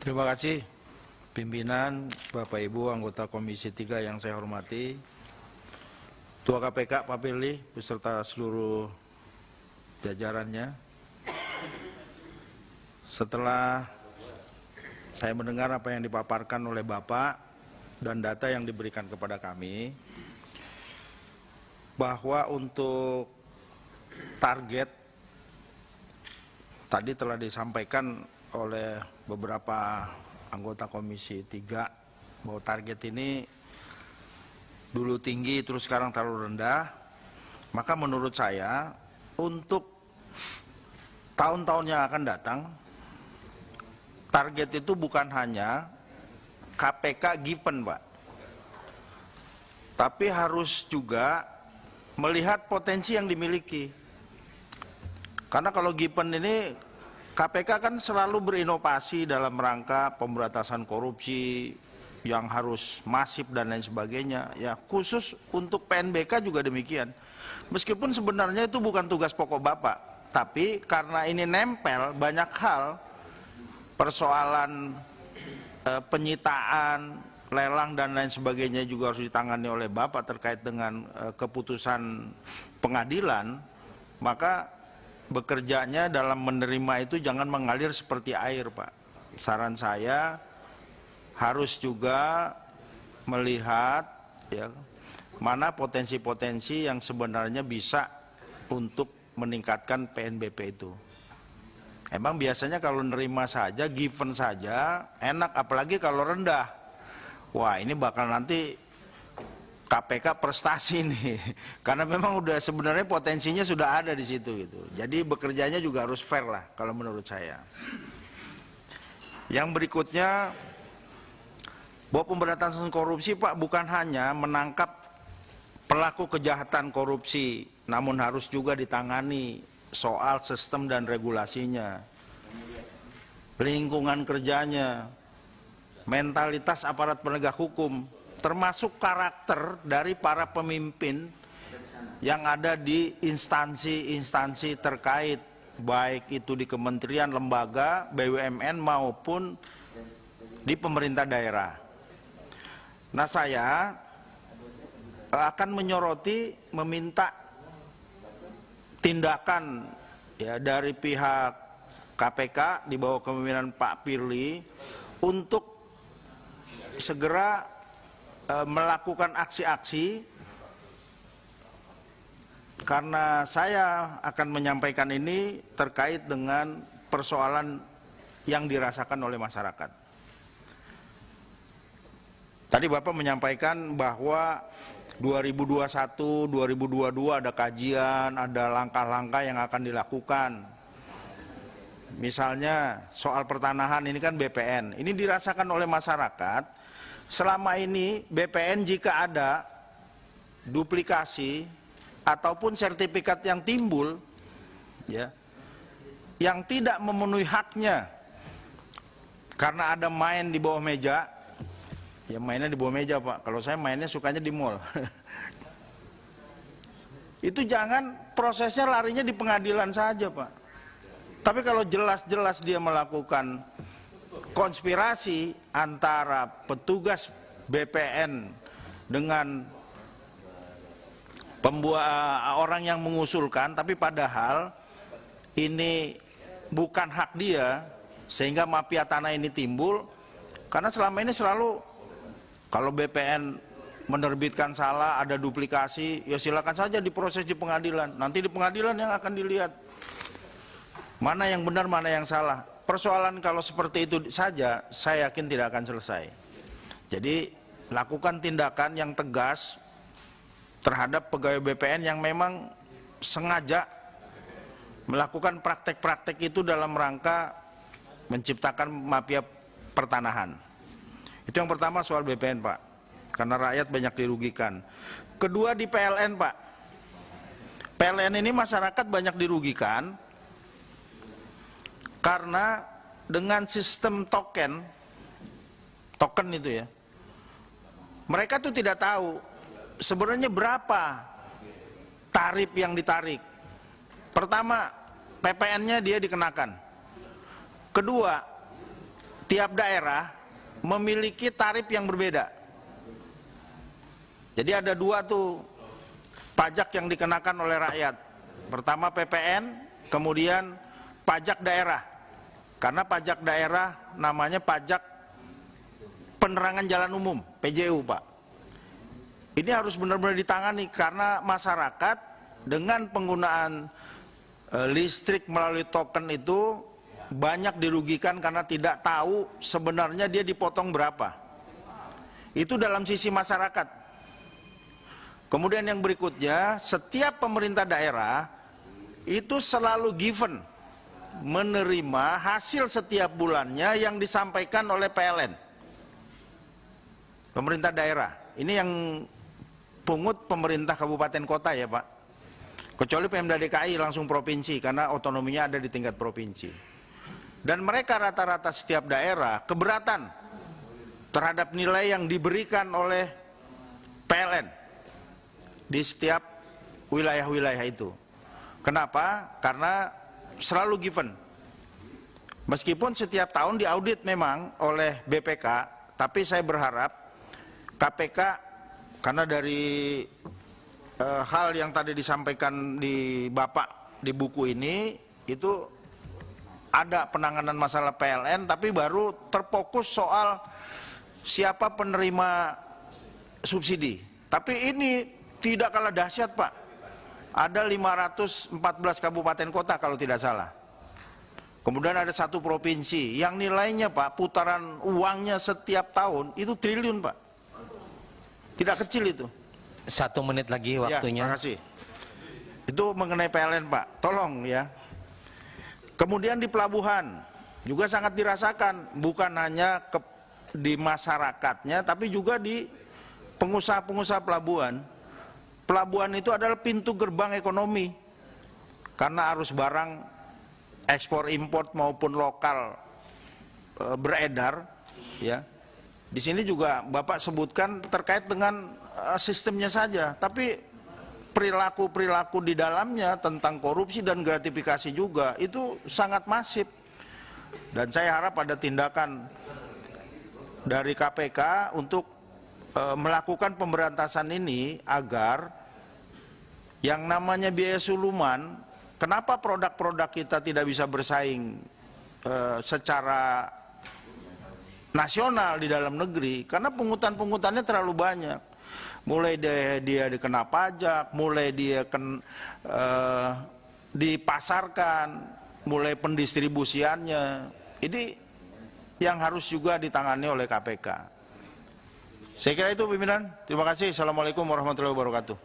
Terima kasih pimpinan, Bapak Ibu anggota Komisi 3 yang saya hormati, Ketua KPK Pak Firly beserta seluruh jajarannya. Setelah saya mendengar apa yang dipaparkan oleh Bapak dan data yang diberikan kepada kami, bahwa untuk target tadi telah disampaikan oleh beberapa anggota Komisi 3 bahwa target ini dulu tinggi terus sekarang terlalu rendah. Maka menurut saya untuk tahun-tahun yang akan datang, target itu bukan hanya KPK given, Pak, tapi harus juga melihat potensi yang dimiliki. Karena kalau given ini KPK kan selalu berinovasi dalam rangka pemberantasan korupsi yang harus masif dan lain sebagainya. Ya, khusus untuk PNBK juga demikian. Meskipun sebenarnya itu bukan tugas pokok Bapak, tapi karena ini nempel banyak hal, persoalan penyitaan, lelang dan lain sebagainya juga harus ditangani oleh Bapak terkait dengan keputusan pengadilan, maka bekerjanya dalam menerima itu jangan mengalir seperti air, Pak. Saran saya harus juga melihat ya, mana potensi-potensi yang sebenarnya bisa untuk meningkatkan PNBP itu. Emang biasanya kalau nerima saja, given saja, enak, apalagi kalau rendah. Wah, ini bakal nanti KPK prestasi nih, karena memang udah sebenarnya potensinya sudah ada di situ gitu. Jadi bekerjanya juga harus fair lah kalau menurut saya. Yang berikutnya, bahwa pemberantasan korupsi, Pak, bukan hanya menangkap pelaku kejahatan korupsi, namun harus juga ditangani soal sistem dan regulasinya, lingkungan kerjanya, mentalitas aparat penegak hukum, termasuk karakter dari para pemimpin yang ada di instansi-instansi terkait, baik itu di kementerian, lembaga, BUMN maupun di pemerintah daerah. Nah, saya akan menyoroti, meminta tindakan ya dari pihak KPK di bawah kepemimpinan Pak Firly untuk segera melakukan aksi-aksi, karena saya akan menyampaikan ini terkait dengan persoalan yang dirasakan oleh masyarakat. Tadi Bapak menyampaikan bahwa 2021, 2022 ada kajian, ada langkah-langkah yang akan dilakukan. Misalnya soal pertanahan ini kan BPN, ini dirasakan oleh masyarakat. Selama ini BPN jika ada duplikasi ataupun sertifikat yang timbul ya, yang tidak memenuhi haknya karena ada main di bawah meja, ya mainnya di bawah meja, Pak. Kalau saya mainnya sukanya di mall. Itu jangan prosesnya larinya di pengadilan saja, Pak. Tapi kalau jelas-jelas dia melakukan konspirasi antara petugas BPN dengan orang yang mengusulkan, tapi padahal ini bukan hak dia, sehingga mafia tanah ini timbul. Karena selama ini selalu kalau BPN menerbitkan salah, ada duplikasi, ya silakan saja diproses di pengadilan. Nanti di pengadilan yang akan dilihat mana yang benar, mana yang salah. Persoalan kalau seperti itu saja, saya yakin tidak akan selesai. Jadi lakukan tindakan yang tegas terhadap pegawai BPN yang memang sengaja melakukan praktek-praktek itu dalam rangka menciptakan mafia pertanahan. Itu yang pertama soal BPN, Pak, karena rakyat banyak dirugikan. Kedua di PLN, Pak. PLN ini masyarakat banyak dirugikan karena dengan sistem token itu ya, mereka tuh tidak tahu sebenarnya berapa tarif yang ditarik. Pertama, PPN-nya dia dikenakan. Kedua, tiap daerah memiliki tarif yang berbeda. Jadi ada dua tuh pajak yang dikenakan oleh rakyat. Pertama PPN, kemudian pajak daerah. Karena pajak daerah namanya pajak penerangan jalan umum, PJU, Pak. Ini harus benar-benar ditangani karena masyarakat dengan penggunaan listrik melalui token itu banyak dirugikan karena tidak tahu sebenarnya dia dipotong berapa. Itu dalam sisi masyarakat. Kemudian yang berikutnya, setiap pemerintah daerah itu selalu given, menerima hasil setiap bulannya yang disampaikan oleh PLN. Pemerintah daerah, ini yang pungut pemerintah kabupaten kota ya Pak. Kecuali Pemda DKI langsung provinsi, karena otonominya ada di tingkat provinsi. Dan mereka rata-rata setiap daerah keberatan terhadap nilai yang diberikan oleh PLN di setiap wilayah-wilayah itu. Kenapa? Karena selalu given. Meskipun setiap tahun diaudit memang oleh BPK, tapi saya berharap KPK, karena dari hal yang tadi disampaikan di Bapak di buku ini, itu ada penanganan masalah PLN, tapi baru terfokus soal siapa penerima subsidi. Tapi ini tidak kalah dahsyat Pak. Ada 514 kabupaten kota kalau tidak salah. Kemudian ada satu provinsi yang nilainya Pak, putaran uangnya setiap tahun itu triliun Pak. Tidak kecil itu. 1 menit lagi waktunya. Ya, terima kasih. Itu mengenai PLN Pak, tolong ya. Kemudian di pelabuhan juga sangat dirasakan, bukan hanya di masyarakatnya, tapi juga di pengusaha-pengusaha pelabuhan. Pelabuhan itu adalah pintu gerbang ekonomi, karena arus barang ekspor import maupun lokal beredar. Ya, di sini juga Bapak sebutkan terkait dengan sistemnya saja, tapi perilaku-perilaku di dalamnya tentang korupsi dan gratifikasi juga itu sangat masif. Dan saya harap ada tindakan dari KPK untuk melakukan pemberantasan ini agar yang namanya biaya suluman, kenapa produk-produk kita tidak bisa bersaing secara nasional di dalam negeri? Karena pungutan-pungutannya terlalu banyak. Mulai dia dikena pajak, mulai dia dipasarkan, mulai pendistribusiannya. Ini yang harus juga ditangani oleh KPK. Saya kira itu pimpinan. Terima kasih. Assalamualaikum warahmatullahi wabarakatuh.